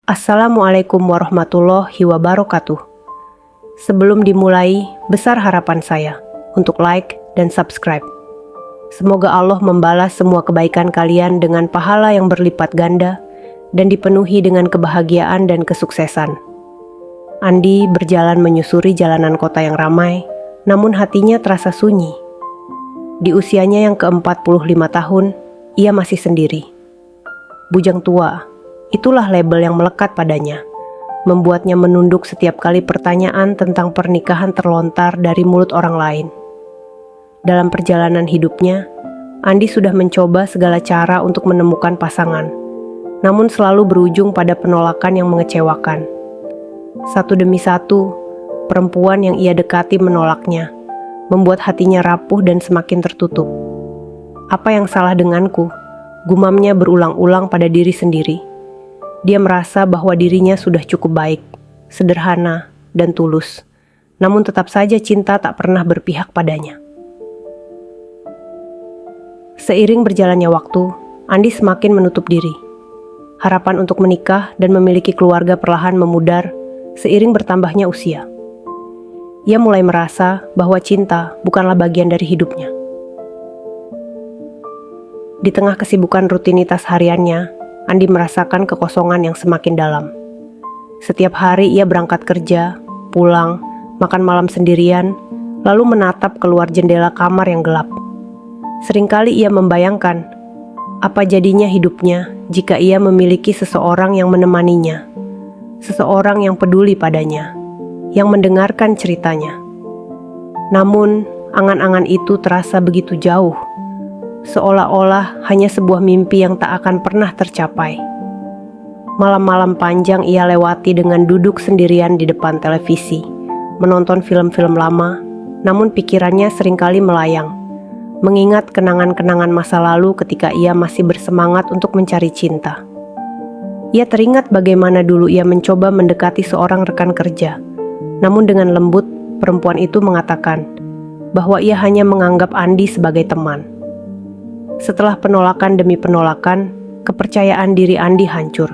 Assalamualaikum warahmatullahi wabarakatuh. Sebelum dimulai, besar harapan saya untuk like dan subscribe. Semoga Allah membalas semua kebaikan kalian dengan pahala yang berlipat ganda dan dipenuhi dengan kebahagiaan dan kesuksesan. Andi berjalan menyusuri jalanan kota yang ramai, namun hatinya terasa sunyi. Di usianya yang ke-45 tahun, ia masih sendiri. Bujang tua, itulah label yang melekat padanya, membuatnya menunduk setiap kali pertanyaan tentang pernikahan terlontar dari mulut orang lain. Dalam perjalanan hidupnya, Andi sudah mencoba segala cara untuk menemukan pasangan, namun selalu berujung pada penolakan yang mengecewakan. Satu demi satu, perempuan yang ia dekati menolaknya, membuat hatinya rapuh dan semakin tertutup. Apa yang salah denganku? Gumamnya berulang-ulang pada diri sendiri. Dia merasa bahwa dirinya sudah cukup baik, sederhana, dan tulus. Namun tetap saja cinta tak pernah berpihak padanya. Seiring berjalannya waktu, Andi semakin menutup diri. Harapan untuk menikah dan memiliki keluarga perlahan memudar seiring bertambahnya usia. Ia mulai merasa bahwa cinta bukanlah bagian dari hidupnya. Di tengah kesibukan rutinitas hariannya, Andi merasakan kekosongan yang semakin dalam. Setiap hari ia berangkat kerja, pulang, makan malam sendirian, lalu menatap keluar jendela kamar yang gelap. Seringkali ia membayangkan, apa jadinya hidupnya jika ia memiliki seseorang yang menemaninya, seseorang yang peduli padanya, yang mendengarkan ceritanya. Namun, angan-angan itu terasa begitu jauh, seolah-olah hanya sebuah mimpi yang tak akan pernah tercapai. Malam-malam panjang ia lewati dengan duduk sendirian di depan televisi, menonton film-film lama, namun pikirannya seringkali melayang, mengingat kenangan-kenangan masa lalu ketika ia masih bersemangat untuk mencari cinta. Ia teringat bagaimana dulu ia mencoba mendekati seorang rekan kerja, namun dengan lembut perempuan itu mengatakan bahwa ia hanya menganggap Andi sebagai teman. Setelah penolakan demi penolakan, kepercayaan diri Andi hancur.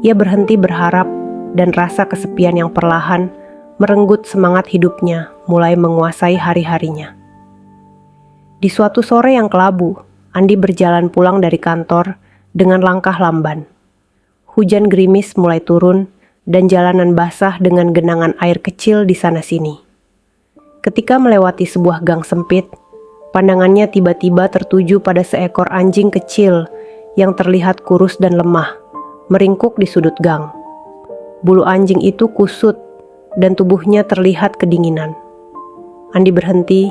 Ia berhenti berharap dan rasa kesepian yang perlahan merenggut semangat hidupnya mulai menguasai hari-harinya. Di suatu sore yang kelabu, Andi berjalan pulang dari kantor dengan langkah lamban. Hujan gerimis mulai turun dan jalanan basah dengan genangan air kecil di sana-sini. Ketika melewati sebuah gang sempit, pandangannya tiba-tiba tertuju pada seekor anjing kecil yang terlihat kurus dan lemah, meringkuk di sudut gang. Bulu anjing itu kusut dan tubuhnya terlihat kedinginan. Andi berhenti,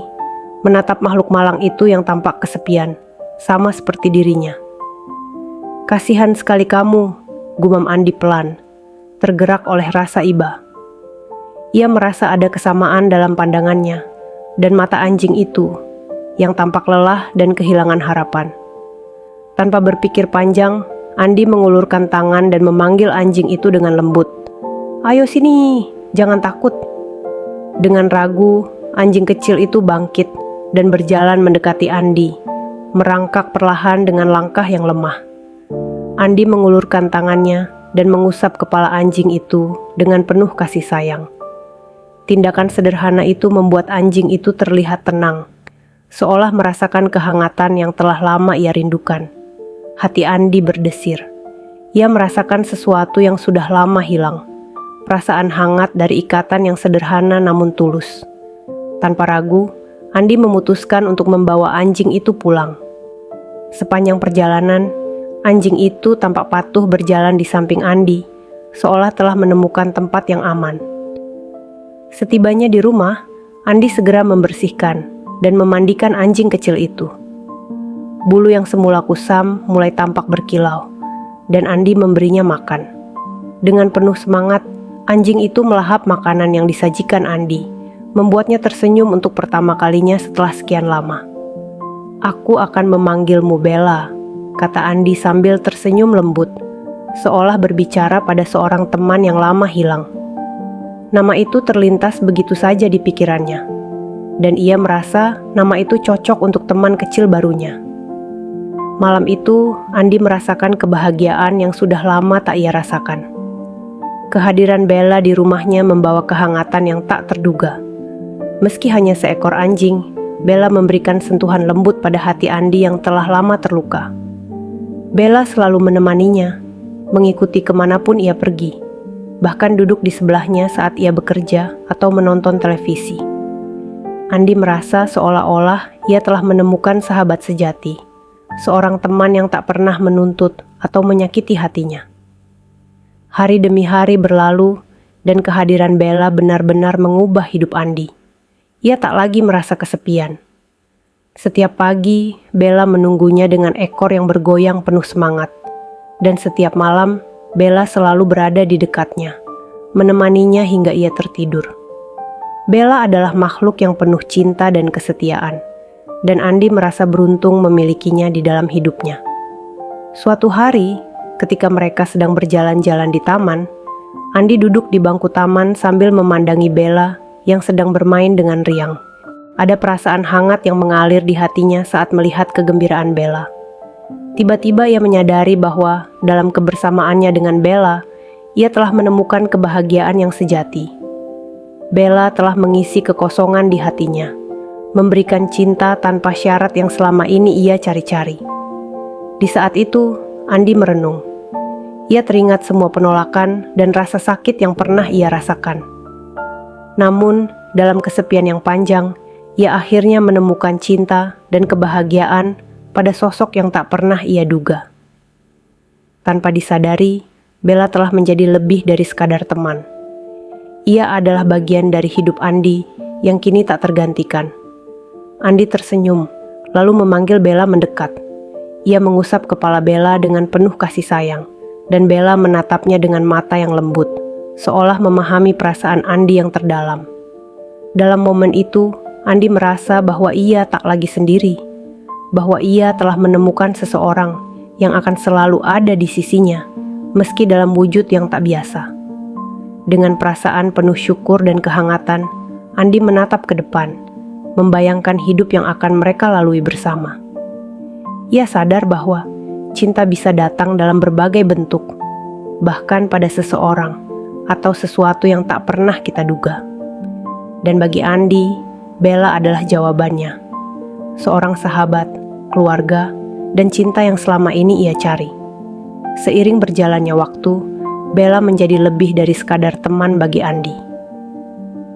menatap makhluk malang itu yang tampak kesepian, sama seperti dirinya. "Kasihan sekali kamu," gumam Andi pelan, tergerak oleh rasa iba. Ia merasa ada kesamaan dalam pandangannya, dan mata anjing itu, yang tampak lelah dan kehilangan harapan. Tanpa berpikir panjang, Andi mengulurkan tangan dan memanggil anjing itu dengan lembut. "Ayo sini, jangan takut." Dengan ragu, anjing kecil itu bangkit dan berjalan mendekati Andi, merangkak perlahan dengan langkah yang lemah. Andi mengulurkan tangannya dan mengusap kepala anjing itu dengan penuh kasih sayang. Tindakan sederhana itu membuat anjing itu terlihat tenang, seolah merasakan kehangatan yang telah lama ia rindukan. Hati Andi berdesir. Ia merasakan sesuatu yang sudah lama hilang, perasaan hangat dari ikatan yang sederhana namun tulus. Tanpa ragu, Andi memutuskan untuk membawa anjing itu pulang. Sepanjang perjalanan, anjing itu tampak patuh berjalan di samping Andi, seolah telah menemukan tempat yang aman. Setibanya di rumah, Andi segera membersihkan dan memandikan anjing kecil itu. Bulu yang semula kusam mulai tampak berkilau, dan Andi memberinya makan. Dengan penuh semangat, anjing itu melahap makanan yang disajikan Andi, membuatnya tersenyum untuk pertama kalinya setelah sekian lama. "Aku akan memanggilmu Bella," kata Andi sambil tersenyum lembut, seolah berbicara pada seorang teman yang lama hilang. Nama itu terlintas begitu saja di pikirannya, dan ia merasa nama itu cocok untuk teman kecil barunya. Malam itu, Andi merasakan kebahagiaan yang sudah lama tak ia rasakan. Kehadiran Bella di rumahnya membawa kehangatan yang tak terduga. Meski hanya seekor anjing, Bella memberikan sentuhan lembut pada hati Andi yang telah lama terluka. Bella selalu menemaninya, mengikuti kemanapun ia pergi, bahkan duduk di sebelahnya saat ia bekerja atau menonton televisi. Andi merasa seolah-olah ia telah menemukan sahabat sejati, seorang teman yang tak pernah menuntut atau menyakiti hatinya. Hari demi hari berlalu, dan kehadiran Bella benar-benar mengubah hidup Andi. Ia tak lagi merasa kesepian. Setiap pagi, Bella menunggunya dengan ekor yang bergoyang penuh semangat. Dan setiap malam, Bella selalu berada di dekatnya, menemaninya hingga ia tertidur. Bella adalah makhluk yang penuh cinta dan kesetiaan, dan Andi merasa beruntung memilikinya di dalam hidupnya. Suatu hari, ketika mereka sedang berjalan-jalan di taman, Andi duduk di bangku taman sambil memandangi Bella yang sedang bermain dengan riang. Ada perasaan hangat yang mengalir di hatinya saat melihat kegembiraan Bella. Tiba-tiba ia menyadari bahwa dalam kebersamaannya dengan Bella, ia telah menemukan kebahagiaan yang sejati. Bella telah mengisi kekosongan di hatinya, memberikan cinta tanpa syarat yang selama ini ia cari-cari. Di saat itu, Andi merenung. Ia teringat semua penolakan dan rasa sakit yang pernah ia rasakan. Namun, dalam kesepian yang panjang, ia akhirnya menemukan cinta dan kebahagiaan pada sosok yang tak pernah ia duga. Tanpa disadari, Bella telah menjadi lebih dari sekadar teman. Ia adalah bagian dari hidup Andi yang kini tak tergantikan. Andi tersenyum, lalu memanggil Bella mendekat. Ia mengusap kepala Bella dengan penuh kasih sayang, dan Bella menatapnya dengan mata yang lembut, seolah memahami perasaan Andi yang terdalam. Dalam momen itu, Andi merasa bahwa ia tak lagi sendiri, bahwa ia telah menemukan seseorang yang akan selalu ada di sisinya, meski dalam wujud yang tak biasa. Dengan perasaan penuh syukur dan kehangatan, Andi menatap ke depan, membayangkan hidup yang akan mereka lalui bersama. Ia sadar bahwa cinta bisa datang dalam berbagai bentuk, bahkan pada seseorang atau sesuatu yang tak pernah kita duga. Dan bagi Andi, Bella adalah jawabannya. Seorang sahabat, keluarga, dan cinta yang selama ini ia cari. Seiring berjalannya waktu, Bella menjadi lebih dari sekadar teman bagi Andi.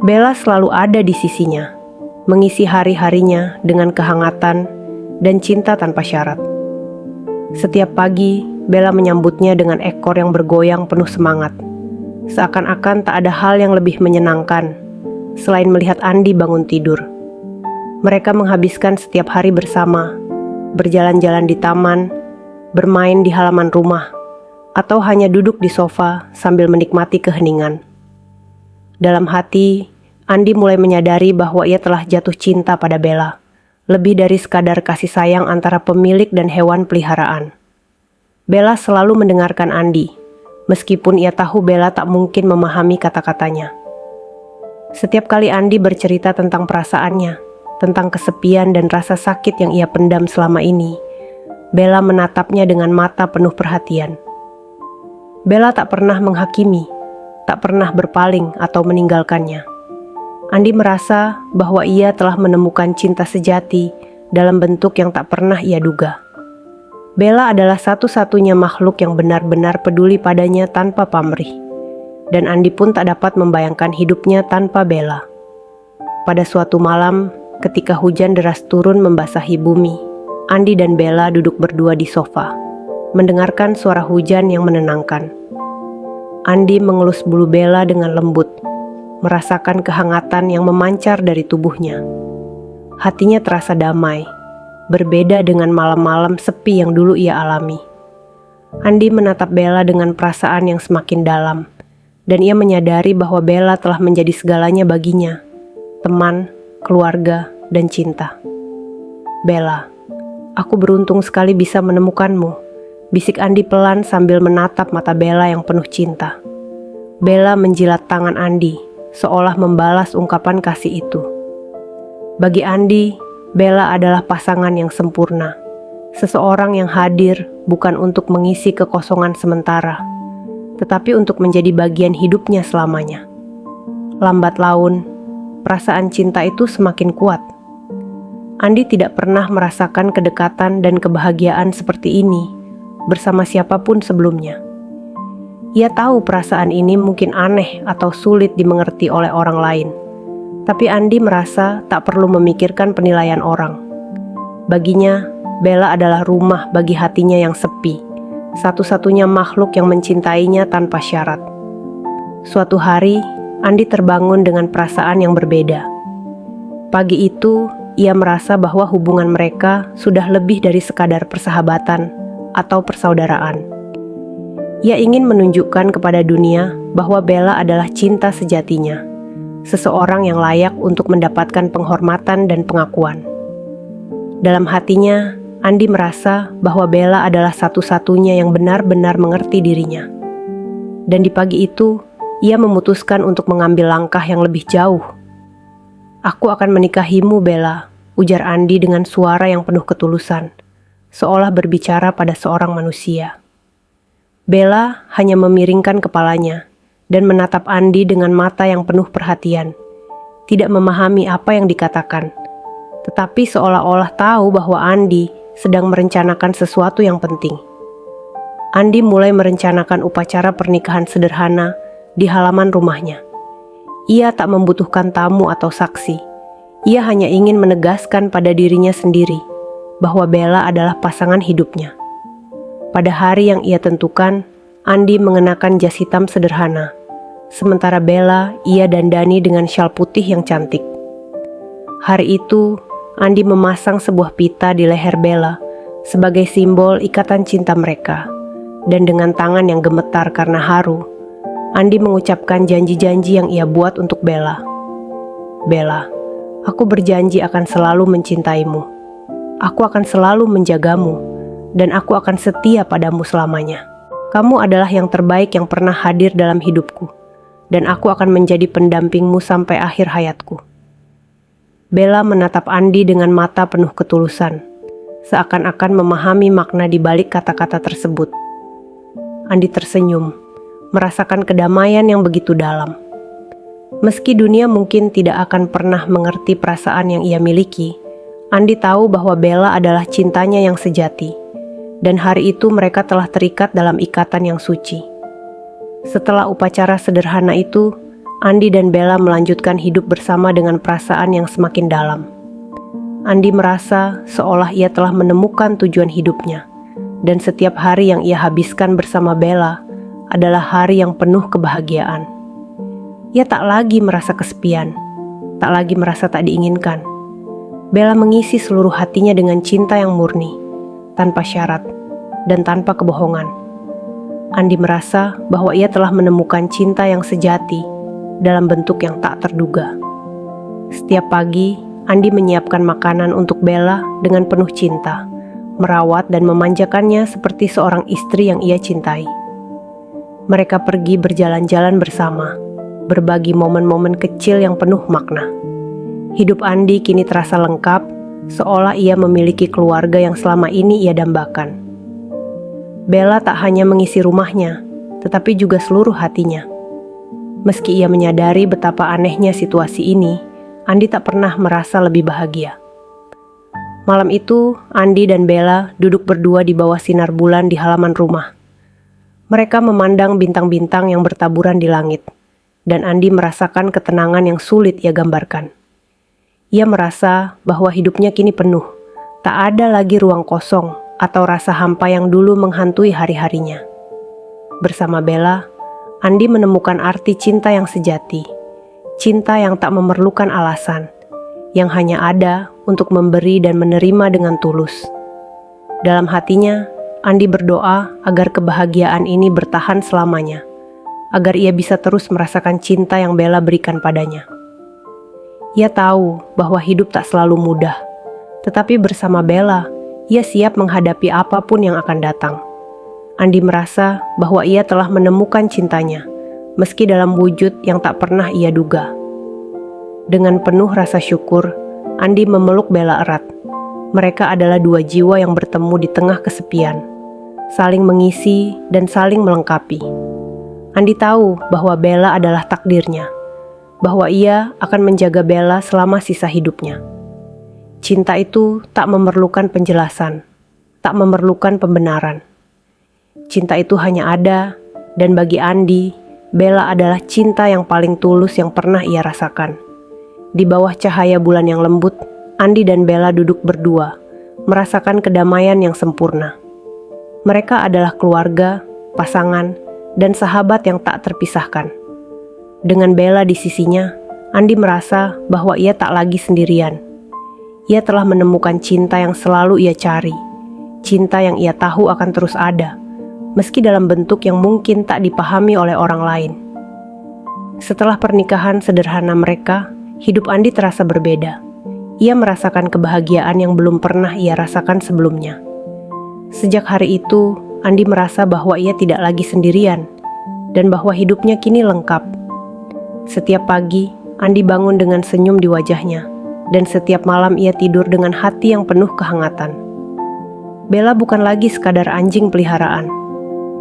Bella selalu ada di sisinya, mengisi hari-harinya dengan kehangatan dan cinta tanpa syarat. Setiap pagi, Bella menyambutnya dengan ekor yang bergoyang penuh semangat. Seakan-akan tak ada hal yang lebih menyenangkan selain melihat Andi bangun tidur. Mereka menghabiskan setiap hari bersama, berjalan-jalan di taman, bermain di halaman rumah, atau hanya duduk di sofa sambil menikmati keheningan. Dalam hati, Andi mulai menyadari bahwa ia telah jatuh cinta pada Bella, lebih dari sekadar kasih sayang antara pemilik dan hewan peliharaan. Bella selalu mendengarkan Andi, meskipun ia tahu Bella tak mungkin memahami kata-katanya. Setiap kali Andi bercerita tentang perasaannya, tentang kesepian dan rasa sakit yang ia pendam selama ini, Bella menatapnya dengan mata penuh perhatian. Bella tak pernah menghakimi, tak pernah berpaling atau meninggalkannya. Andi merasa bahwa ia telah menemukan cinta sejati dalam bentuk yang tak pernah ia duga. Bella adalah satu-satunya makhluk yang benar-benar peduli padanya tanpa pamrih. Dan Andi pun tak dapat membayangkan hidupnya tanpa Bella. Pada suatu malam, ketika hujan deras turun membasahi bumi, Andi dan Bella duduk berdua di sofa, mendengarkan suara hujan yang menenangkan. Andi mengelus bulu Bella dengan lembut, merasakan kehangatan yang memancar dari tubuhnya. Hatinya terasa damai, berbeda dengan malam-malam sepi yang dulu ia alami. Andi menatap Bella dengan perasaan yang semakin dalam, dan ia menyadari bahwa Bella telah menjadi segalanya baginya, teman, keluarga, dan cinta. Bella, aku beruntung sekali bisa menemukanmu, bisik Andi pelan sambil menatap mata Bella yang penuh cinta. Bella menjilat tangan Andi, seolah membalas ungkapan kasih itu. Bagi Andi, Bella adalah pasangan yang sempurna, Seseorang yang hadir bukan untuk mengisi kekosongan sementara, tetapi untuk menjadi bagian hidupnya selamanya. Lambat laun, perasaan cinta itu semakin kuat. Andi tidak pernah merasakan kedekatan dan kebahagiaan seperti ini bersama siapapun sebelumnya. Ia tahu perasaan ini mungkin aneh atau sulit dimengerti oleh orang lain, tapi Andi merasa tak perlu memikirkan penilaian orang. Baginya, Bella adalah rumah bagi hatinya yang sepi, satu-satunya makhluk yang mencintainya tanpa syarat. Suatu hari, Andi terbangun dengan perasaan yang berbeda. Pagi itu, ia merasa bahwa hubungan mereka sudah lebih dari sekadar persahabatan atau persaudaraan. Ia ingin menunjukkan kepada dunia bahwa Bella adalah cinta sejatinya, seseorang yang layak untuk mendapatkan penghormatan dan pengakuan. Dalam hatinya, Andi merasa bahwa Bella adalah satu-satunya yang benar-benar mengerti dirinya. Dan di pagi itu, ia memutuskan untuk mengambil langkah yang lebih jauh. "Aku akan menikahimu, Bella," ujar Andi dengan suara yang penuh ketulusan, seolah berbicara pada seorang manusia. Bella hanya memiringkan kepalanya dan menatap Andi dengan mata yang penuh perhatian, tidak memahami apa yang dikatakan, tetapi seolah-olah tahu bahwa Andi sedang merencanakan sesuatu yang penting. Andi mulai merencanakan upacara pernikahan sederhana di halaman rumahnya. Ia tak membutuhkan tamu atau saksi. Ia hanya ingin menegaskan pada dirinya sendiri bahwa Bella adalah pasangan hidupnya. Pada hari yang ia tentukan, Andi mengenakan jas hitam sederhana, sementara Bella ia dandani dengan syal putih yang cantik. Hari itu, Andi memasang sebuah pita di leher Bella sebagai simbol ikatan cinta mereka, dan dengan tangan yang gemetar karena haru, Andi mengucapkan janji-janji yang ia buat untuk Bella. "Bella, aku berjanji akan selalu mencintaimu. Aku akan selalu menjagamu, dan aku akan setia padamu selamanya. Kamu adalah yang terbaik yang pernah hadir dalam hidupku, dan aku akan menjadi pendampingmu sampai akhir hayatku." Bella menatap Andi dengan mata penuh ketulusan, seakan-akan memahami makna di balik kata-kata tersebut. Andi tersenyum, merasakan kedamaian yang begitu dalam. Meski dunia mungkin tidak akan pernah mengerti perasaan yang ia miliki, Andi tahu bahwa Bella adalah cintanya yang sejati. Dan hari itu mereka telah terikat dalam ikatan yang suci. Setelah upacara sederhana itu, Andi dan Bella melanjutkan hidup bersama dengan perasaan yang semakin dalam. Andi merasa seolah ia telah menemukan tujuan hidupnya, dan setiap hari yang ia habiskan bersama Bella adalah hari yang penuh kebahagiaan. Ia tak lagi merasa kesepian, tak lagi merasa tak diinginkan. Bella mengisi seluruh hatinya dengan cinta yang murni, tanpa syarat, dan tanpa kebohongan. Andi merasa bahwa ia telah menemukan cinta yang sejati dalam bentuk yang tak terduga. Setiap pagi, Andi menyiapkan makanan untuk Bella dengan penuh cinta, merawat dan memanjakannya seperti seorang istri yang ia cintai. Mereka pergi berjalan-jalan bersama, berbagi momen-momen kecil yang penuh makna. Hidup Andi kini terasa lengkap, seolah ia memiliki keluarga yang selama ini ia dambakan. Bella tak hanya mengisi rumahnya, tetapi juga seluruh hatinya. Meski ia menyadari betapa anehnya situasi ini, Andi tak pernah merasa lebih bahagia. Malam itu, Andi dan Bella duduk berdua di bawah sinar bulan di halaman rumah. Mereka memandang bintang-bintang yang bertaburan di langit, dan Andi merasakan ketenangan yang sulit ia gambarkan. Ia merasa bahwa hidupnya kini penuh, tak ada lagi ruang kosong atau rasa hampa yang dulu menghantui hari-harinya. Bersama Bella, Andi menemukan arti cinta yang sejati, cinta yang tak memerlukan alasan, yang hanya ada untuk memberi dan menerima dengan tulus. Dalam hatinya, Andi berdoa agar kebahagiaan ini bertahan selamanya, agar ia bisa terus merasakan cinta yang Bella berikan padanya. Ia tahu bahwa hidup tak selalu mudah, tetapi bersama Bella, ia siap menghadapi apapun yang akan datang. Andi merasa bahwa ia telah menemukan cintanya, meski dalam wujud yang tak pernah ia duga. Dengan penuh rasa syukur, Andi memeluk Bella erat, Mereka adalah dua jiwa yang bertemu di tengah kesepian, saling mengisi dan saling melengkapi. Andi tahu bahwa Bella adalah takdirnya, bahwa ia akan menjaga Bella selama sisa hidupnya. Cinta itu tak memerlukan penjelasan, tak memerlukan pembenaran. Cinta itu hanya ada, dan bagi Andi, Bella adalah cinta yang paling tulus yang pernah ia rasakan. Di bawah cahaya bulan yang lembut, Andi dan Bella duduk berdua, merasakan kedamaian yang sempurna. Mereka adalah keluarga, pasangan, dan sahabat yang tak terpisahkan. Dengan Bella di sisinya, Andi merasa bahwa ia tak lagi sendirian. Ia telah menemukan cinta yang selalu ia cari, cinta yang ia tahu akan terus ada, meski dalam bentuk yang mungkin tak dipahami oleh orang lain. Setelah pernikahan sederhana mereka, hidup Andi terasa berbeda. Ia merasakan kebahagiaan yang belum pernah ia rasakan sebelumnya. Sejak hari itu, Andi merasa bahwa ia tidak lagi sendirian, dan bahwa hidupnya kini lengkap. Setiap pagi, Andi bangun dengan senyum di wajahnya, dan setiap malam ia tidur dengan hati yang penuh kehangatan. Bella bukan lagi sekadar anjing peliharaan.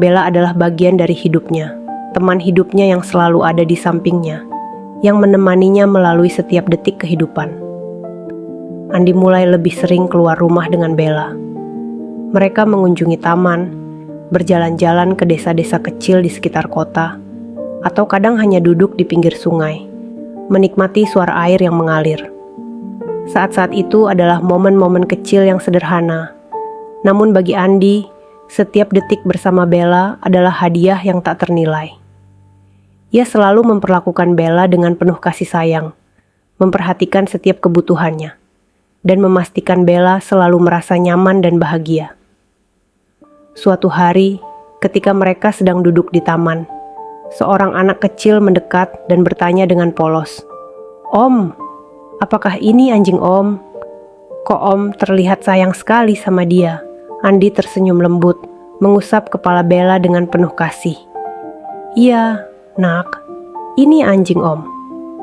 Bella adalah bagian dari hidupnya, teman hidupnya yang selalu ada di sampingnya, yang menemaninya melalui setiap detik kehidupan. Andi mulai lebih sering keluar rumah dengan Bella. Mereka mengunjungi taman, berjalan-jalan ke desa-desa kecil di sekitar kota, atau kadang hanya duduk di pinggir sungai, menikmati suara air yang mengalir. Saat-saat itu adalah momen-momen kecil yang sederhana, namun bagi Andi, setiap detik bersama Bella adalah hadiah yang tak ternilai. Ia selalu memperlakukan Bella dengan penuh kasih sayang, memperhatikan setiap kebutuhannya, dan memastikan Bella selalu merasa nyaman dan bahagia. Suatu hari, ketika mereka sedang duduk di taman, seorang anak kecil mendekat dan bertanya dengan polos, "Om, apakah ini anjing Om? Kok Om terlihat sayang sekali sama dia?" Andi tersenyum lembut, mengusap kepala Bella dengan penuh kasih. "Iya, nak, ini anjing Om.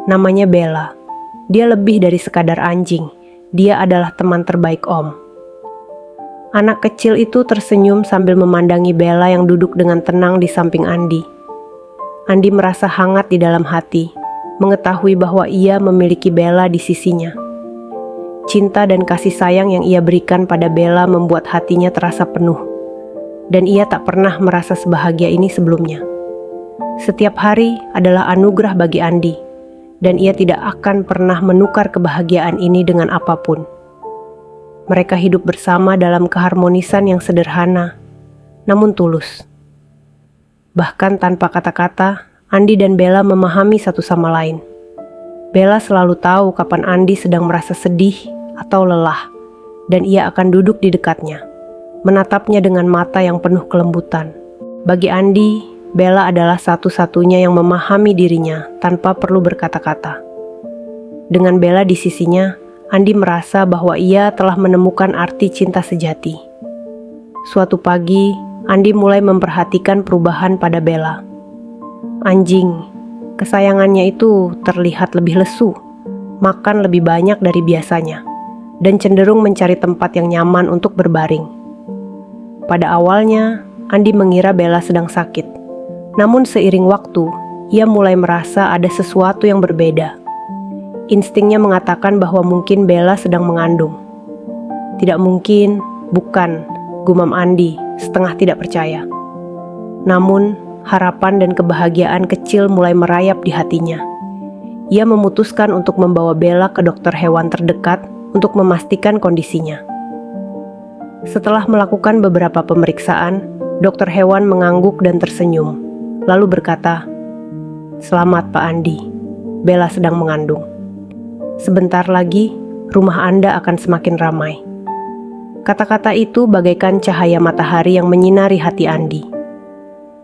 Namanya Bella. Dia lebih dari sekadar anjing. Dia adalah teman terbaik Om." Anak kecil itu tersenyum sambil memandangi Bella yang duduk dengan tenang di samping Andi. Andi merasa hangat di dalam hati, mengetahui bahwa ia memiliki Bella di sisinya. Cinta dan kasih sayang yang ia berikan pada Bella membuat hatinya terasa penuh, dan ia tak pernah merasa sebahagia ini sebelumnya. Setiap hari adalah anugerah bagi Andi, dan ia tidak akan pernah menukar kebahagiaan ini dengan apapun. Mereka hidup bersama dalam keharmonisan yang sederhana, namun tulus. Bahkan tanpa kata-kata, Andi dan Bella memahami satu sama lain. Bella selalu tahu kapan Andi sedang merasa sedih atau lelah, dan ia akan duduk di dekatnya, menatapnya dengan mata yang penuh kelembutan. Bagi Andi, Bella adalah satu-satunya yang memahami dirinya tanpa perlu berkata-kata. Dengan Bella di sisinya, Andi merasa bahwa ia telah menemukan arti cinta sejati. Suatu pagi, Andi mulai memperhatikan perubahan pada Bella. Anjing, kesayangannya itu terlihat lebih lesu, makan lebih banyak dari biasanya, dan cenderung mencari tempat yang nyaman untuk berbaring. Pada awalnya, Andi mengira Bella sedang sakit. Namun seiring waktu, ia mulai merasa ada sesuatu yang berbeda. Instingnya mengatakan bahwa mungkin Bella sedang mengandung. Tidak mungkin, bukan, gumam Andi, setengah tidak percaya. Namun, harapan dan kebahagiaan kecil mulai merayap di hatinya. Ia memutuskan untuk membawa Bella ke dokter hewan terdekat untuk memastikan kondisinya. Setelah melakukan beberapa pemeriksaan, dokter hewan mengangguk dan tersenyum, lalu berkata, "Selamat Pak Andi, Bella sedang mengandung. Sebentar lagi, rumah Anda akan semakin ramai." Kata-kata itu bagaikan cahaya matahari yang menyinari hati Andi.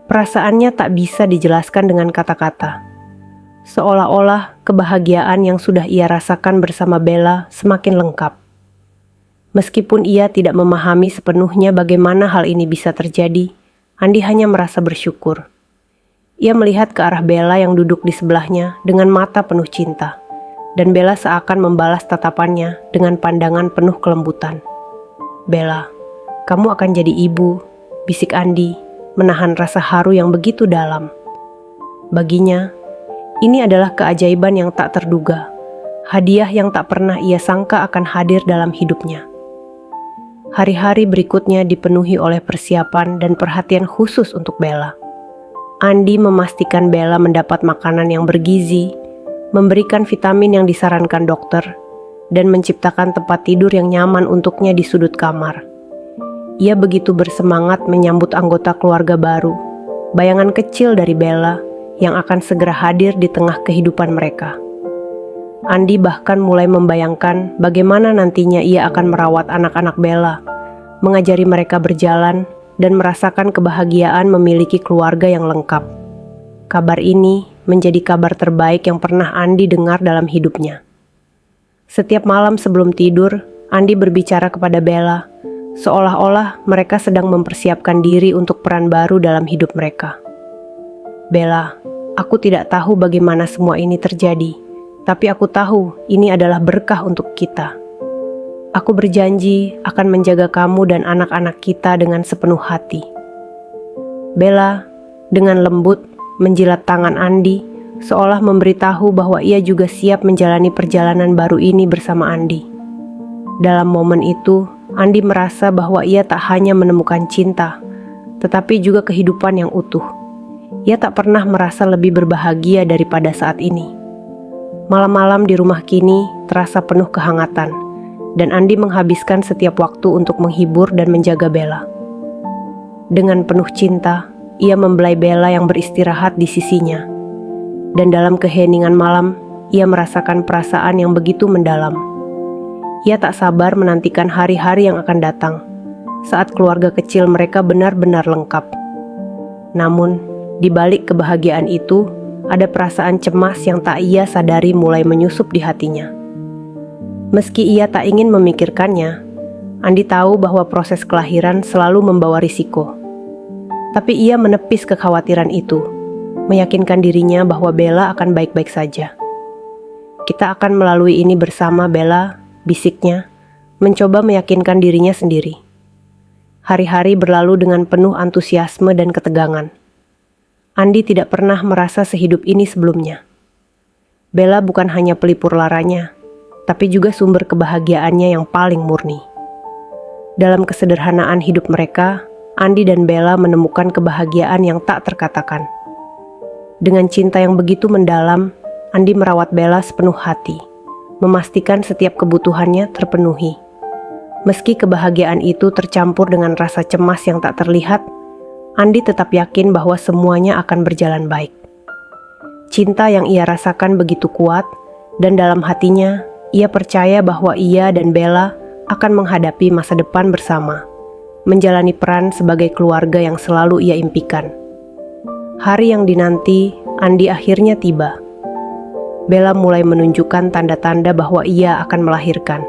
Perasaannya tak bisa dijelaskan dengan kata-kata. Seolah-olah kebahagiaan yang sudah ia rasakan bersama Bella semakin lengkap. Meskipun ia tidak memahami sepenuhnya bagaimana hal ini bisa terjadi, Andi hanya merasa bersyukur. Ia melihat ke arah Bella yang duduk di sebelahnya dengan mata penuh cinta, dan Bella seakan membalas tatapannya dengan pandangan penuh kelembutan. "Bella, kamu akan jadi ibu," bisik Andi, menahan rasa haru yang begitu dalam. Baginya, ini adalah keajaiban yang tak terduga, hadiah yang tak pernah ia sangka akan hadir dalam hidupnya. Hari-hari berikutnya dipenuhi oleh persiapan dan perhatian khusus untuk Bella. Andi memastikan Bella mendapat makanan yang bergizi, memberikan vitamin yang disarankan dokter, dan menciptakan tempat tidur yang nyaman untuknya di sudut kamar. Ia begitu bersemangat menyambut anggota keluarga baru, bayangan kecil dari Bella yang akan segera hadir di tengah kehidupan mereka. Andi bahkan mulai membayangkan bagaimana nantinya ia akan merawat anak-anak Bella, mengajari mereka berjalan, dan merasakan kebahagiaan memiliki keluarga yang lengkap. Kabar ini menjadi kabar terbaik yang pernah Andi dengar dalam hidupnya. Setiap malam sebelum tidur, Andi berbicara kepada Bella, seolah-olah mereka sedang mempersiapkan diri untuk peran baru dalam hidup mereka. "Bella, aku tidak tahu bagaimana semua ini terjadi, tapi aku tahu ini adalah berkah untuk kita. Aku berjanji akan menjaga kamu dan anak-anak kita dengan sepenuh hati." Bella dengan lembut menjilat tangan Andi, seolah memberitahu bahwa ia juga siap menjalani perjalanan baru ini bersama Andi. Dalam momen itu, Andi merasa bahwa ia tak hanya menemukan cinta, tetapi juga kehidupan yang utuh. Ia tak pernah merasa lebih berbahagia daripada saat ini. Malam-malam di rumah kini terasa penuh kehangatan, dan Andi menghabiskan setiap waktu untuk menghibur dan menjaga Bella. Dengan penuh cinta, ia membelai Bella yang beristirahat di sisinya. Dan dalam keheningan malam, ia merasakan perasaan yang begitu mendalam. Ia tak sabar menantikan hari-hari yang akan datang, saat keluarga kecil mereka benar-benar lengkap. Namun, di balik kebahagiaan itu, ada perasaan cemas yang tak ia sadari mulai menyusup di hatinya. Meski ia tak ingin memikirkannya, Andi tahu bahwa proses kelahiran selalu membawa risiko. Tapi ia menepis kekhawatiran itu, meyakinkan dirinya bahwa Bella akan baik-baik saja. "Kita akan melalui ini bersama, Bella," bisiknya, mencoba meyakinkan dirinya sendiri. Hari-hari berlalu dengan penuh antusiasme dan ketegangan. Andi tidak pernah merasa sehidup ini sebelumnya. Bella bukan hanya pelipur laranya, tapi juga sumber kebahagiaannya yang paling murni. Dalam kesederhanaan hidup mereka, Andi dan Bella menemukan kebahagiaan yang tak terkatakan. Dengan cinta yang begitu mendalam, Andi merawat Bella sepenuh hati, memastikan setiap kebutuhannya terpenuhi. Meski kebahagiaan itu tercampur dengan rasa cemas yang tak terlihat, Andi tetap yakin bahwa semuanya akan berjalan baik. Cinta yang ia rasakan begitu kuat, dan dalam hatinya, ia percaya bahwa ia dan Bella akan menghadapi masa depan bersama, menjalani peran sebagai keluarga yang selalu ia impikan. Hari yang dinanti, Andi akhirnya tiba. Bella mulai menunjukkan tanda-tanda bahwa ia akan melahirkan.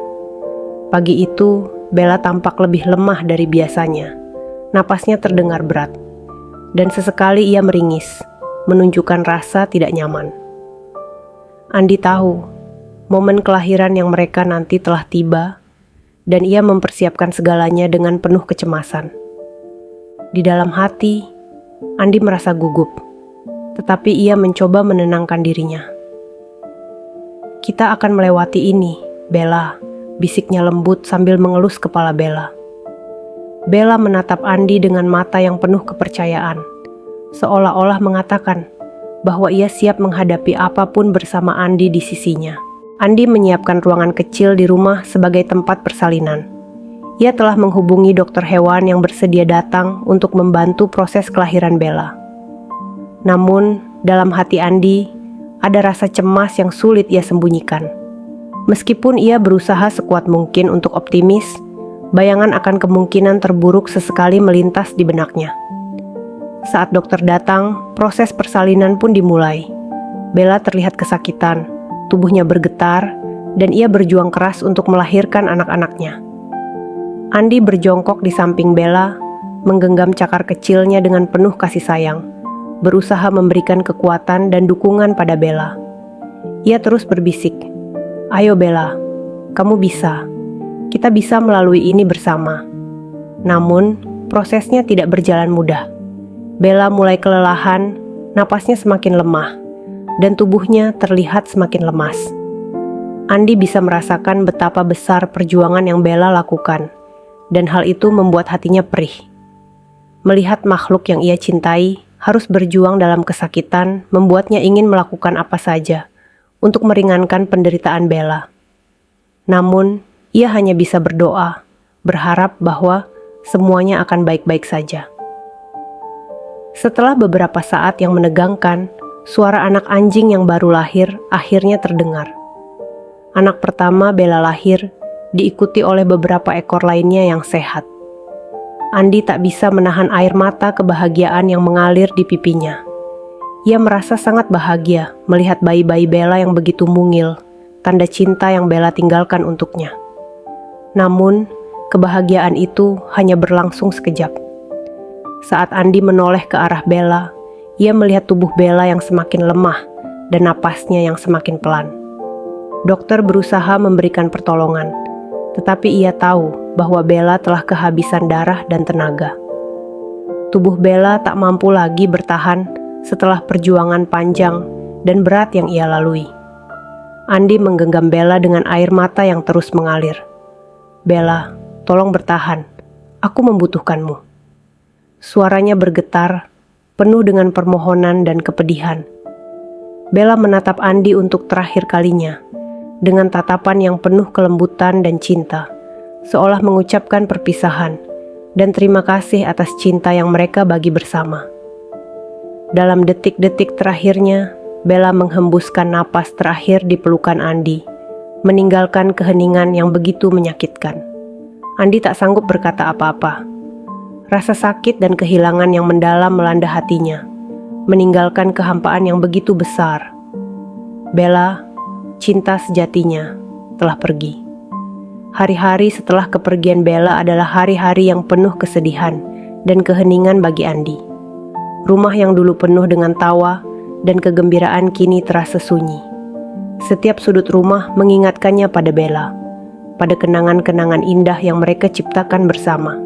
Pagi itu, Bella tampak lebih lemah dari biasanya. Napasnya terdengar berat, dan sesekali ia meringis, menunjukkan rasa tidak nyaman. Andi tahu, momen kelahiran yang mereka nanti telah tiba, dan ia mempersiapkan segalanya dengan penuh kecemasan. Di dalam hati, Andi merasa gugup, tetapi ia mencoba menenangkan dirinya. "Kita akan melewati ini, Bella," bisiknya lembut sambil mengelus kepala Bella. Bella menatap Andi dengan mata yang penuh kepercayaan, seolah-olah mengatakan bahwa ia siap menghadapi apapun bersama Andi di sisinya. Andi menyiapkan ruangan kecil di rumah sebagai tempat persalinan. Ia telah menghubungi dokter hewan yang bersedia datang untuk membantu proses kelahiran Bella. Namun, dalam hati Andi, ada rasa cemas yang sulit ia sembunyikan. Meskipun ia berusaha sekuat mungkin untuk optimis, bayangan akan kemungkinan terburuk sesekali melintas di benaknya. Saat dokter datang, proses persalinan pun dimulai. Bella terlihat kesakitan, tubuhnya bergetar, dan ia berjuang keras untuk melahirkan anak-anaknya. Andi berjongkok di samping Bella, menggenggam cakar kecilnya dengan penuh kasih sayang, berusaha memberikan kekuatan dan dukungan pada Bella. Ia terus berbisik, "Ayo Bella, kamu bisa. Kita bisa melalui ini bersama. Namun, prosesnya tidak berjalan mudah. Bella mulai kelelahan, napasnya semakin lemah, dan tubuhnya terlihat semakin lemas. Andi bisa merasakan betapa besar perjuangan yang Bella lakukan, dan hal itu membuat hatinya perih. Melihat makhluk yang ia cintai harus berjuang dalam kesakitan membuatnya ingin melakukan apa saja untuk meringankan penderitaan Bella. Namun, ia hanya bisa berdoa, berharap bahwa semuanya akan baik-baik saja. Setelah beberapa saat yang menegangkan, suara anak anjing yang baru lahir akhirnya terdengar. Anak pertama Bella lahir, diikuti oleh beberapa ekor lainnya yang sehat. Andi tak bisa menahan air mata kebahagiaan yang mengalir di pipinya. Ia merasa sangat bahagia melihat bayi-bayi Bella yang begitu mungil, tanda cinta yang Bella tinggalkan untuknya. Namun, kebahagiaan itu hanya berlangsung sekejap. Saat Andi menoleh ke arah Bella, ia melihat tubuh Bella yang semakin lemah dan napasnya yang semakin pelan. Dokter berusaha memberikan pertolongan, tetapi ia tahu bahwa Bella telah kehabisan darah dan tenaga. Tubuh Bella tak mampu lagi bertahan setelah perjuangan panjang dan berat yang ia lalui. Andi menggenggam Bella dengan air mata yang terus mengalir. "Bella, tolong bertahan. Aku membutuhkanmu." Suaranya bergetar, penuh dengan permohonan dan kepedihan. Bella menatap Andi untuk terakhir kalinya, dengan tatapan yang penuh kelembutan dan cinta, seolah mengucapkan perpisahan dan terima kasih atas cinta yang mereka bagi bersama. Dalam detik-detik terakhirnya, Bella menghembuskan napas terakhir di pelukan Andi, meninggalkan keheningan yang begitu menyakitkan. Andi tak sanggup berkata apa-apa. Rasa sakit dan kehilangan yang mendalam melanda hatinya, meninggalkan kehampaan yang begitu besar. Bella, cinta sejatinya, telah pergi. Hari-hari setelah kepergian Bella adalah hari-hari yang penuh kesedihan dan keheningan bagi Andi. Rumah yang dulu penuh dengan tawa dan kegembiraan kini terasa sunyi. Setiap sudut rumah mengingatkannya pada Bella, pada kenangan-kenangan indah yang mereka ciptakan bersama.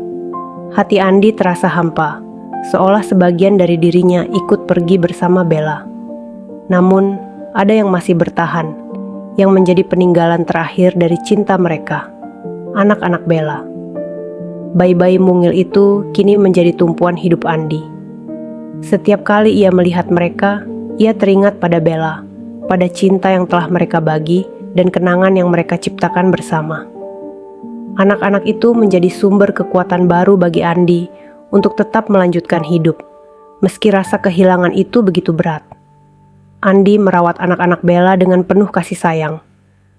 Hati Andi terasa hampa, seolah sebagian dari dirinya ikut pergi bersama Bella. Namun, ada yang masih bertahan, yang menjadi peninggalan terakhir dari cinta mereka, anak-anak Bella. Bayi-bayi mungil itu kini menjadi tumpuan hidup Andi. Setiap kali ia melihat mereka, ia teringat pada Bella, pada cinta yang telah mereka bagi dan kenangan yang mereka ciptakan bersama. Anak-anak itu menjadi sumber kekuatan baru bagi Andi untuk tetap melanjutkan hidup, meski rasa kehilangan itu begitu berat. Andi merawat anak-anak Bella dengan penuh kasih sayang,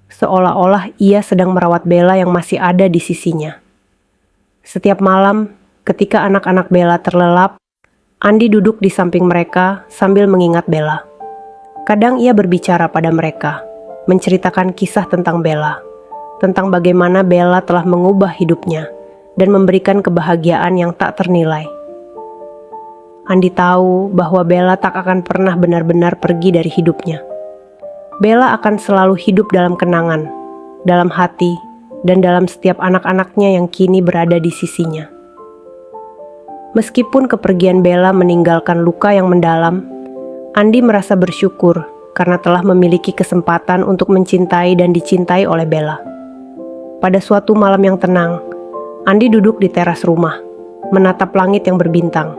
seolah-olah ia sedang merawat Bella yang masih ada di sisinya. Setiap malam, ketika anak-anak Bella terlelap, Andi duduk di samping mereka sambil mengingat Bella. Kadang ia berbicara pada mereka, menceritakan kisah tentang Bella, tentang bagaimana Bella telah mengubah hidupnya dan memberikan kebahagiaan yang tak ternilai. Andi tahu bahwa Bella tak akan pernah benar-benar pergi dari hidupnya. Bella akan selalu hidup dalam kenangan, dalam hati, dan dalam setiap anak-anaknya yang kini berada di sisinya. Meskipun kepergian Bella meninggalkan luka yang mendalam, Andi merasa bersyukur karena telah memiliki kesempatan untuk mencintai dan dicintai oleh Bella. Pada suatu malam yang tenang, Andi duduk di teras rumah, menatap langit yang berbintang.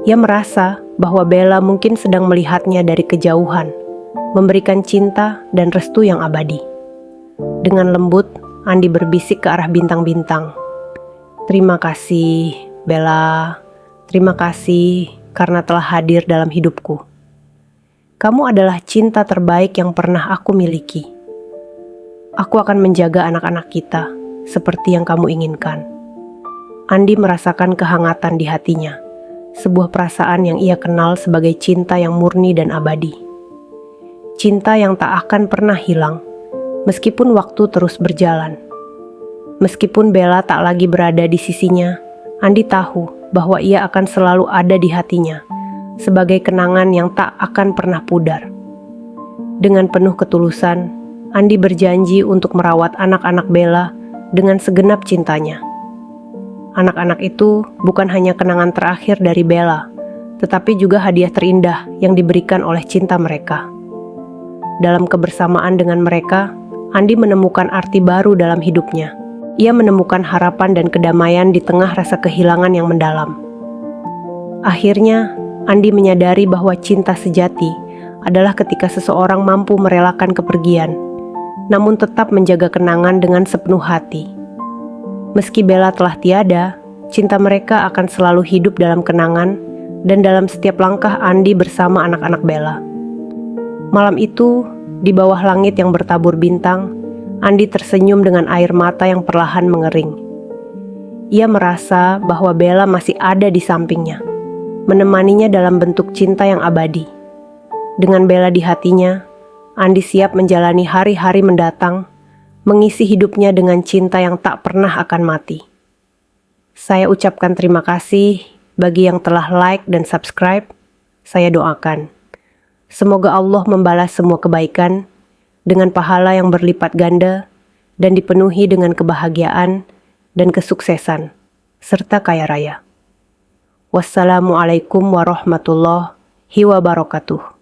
Ia merasa bahwa Bella mungkin sedang melihatnya dari kejauhan, memberikan cinta dan restu yang abadi. Dengan lembut, Andi berbisik ke arah bintang-bintang. "Terima kasih, Bella. Terima kasih karena telah hadir dalam hidupku. Kamu adalah cinta terbaik yang pernah aku miliki. Aku akan menjaga anak-anak kita seperti yang kamu inginkan." Andi merasakan kehangatan di hatinya, sebuah perasaan yang ia kenal sebagai cinta yang murni dan abadi. Cinta yang tak akan pernah hilang, meskipun waktu terus berjalan. Meskipun Bella tak lagi berada di sisinya, Andi tahu bahwa ia akan selalu ada di hatinya, sebagai kenangan yang tak akan pernah pudar. Dengan penuh ketulusan, Andi berjanji untuk merawat anak-anak Bella dengan segenap cintanya. Anak-anak itu bukan hanya kenangan terakhir dari Bella, tetapi juga hadiah terindah yang diberikan oleh cinta mereka. Dalam kebersamaan dengan mereka, Andi menemukan arti baru dalam hidupnya. Ia menemukan harapan dan kedamaian di tengah rasa kehilangan yang mendalam. Akhirnya, Andi menyadari bahwa cinta sejati adalah ketika seseorang mampu merelakan kepergian, namun tetap menjaga kenangan dengan sepenuh hati. Meski Bella telah tiada, cinta mereka akan selalu hidup dalam kenangan dan dalam setiap langkah Andi bersama anak-anak Bella. Malam itu, di bawah langit yang bertabur bintang, Andi tersenyum dengan air mata yang perlahan mengering. Ia merasa bahwa Bella masih ada di sampingnya, menemaninya dalam bentuk cinta yang abadi. Dengan Bella di hatinya, Andi siap menjalani hari-hari mendatang, mengisi hidupnya dengan cinta yang tak pernah akan mati. Saya ucapkan terima kasih bagi yang telah like dan subscribe. Saya doakan semoga Allah membalas semua kebaikan dengan pahala yang berlipat ganda dan dipenuhi dengan kebahagiaan dan kesuksesan, serta kaya raya. Wassalamualaikum warahmatullahi wabarakatuh.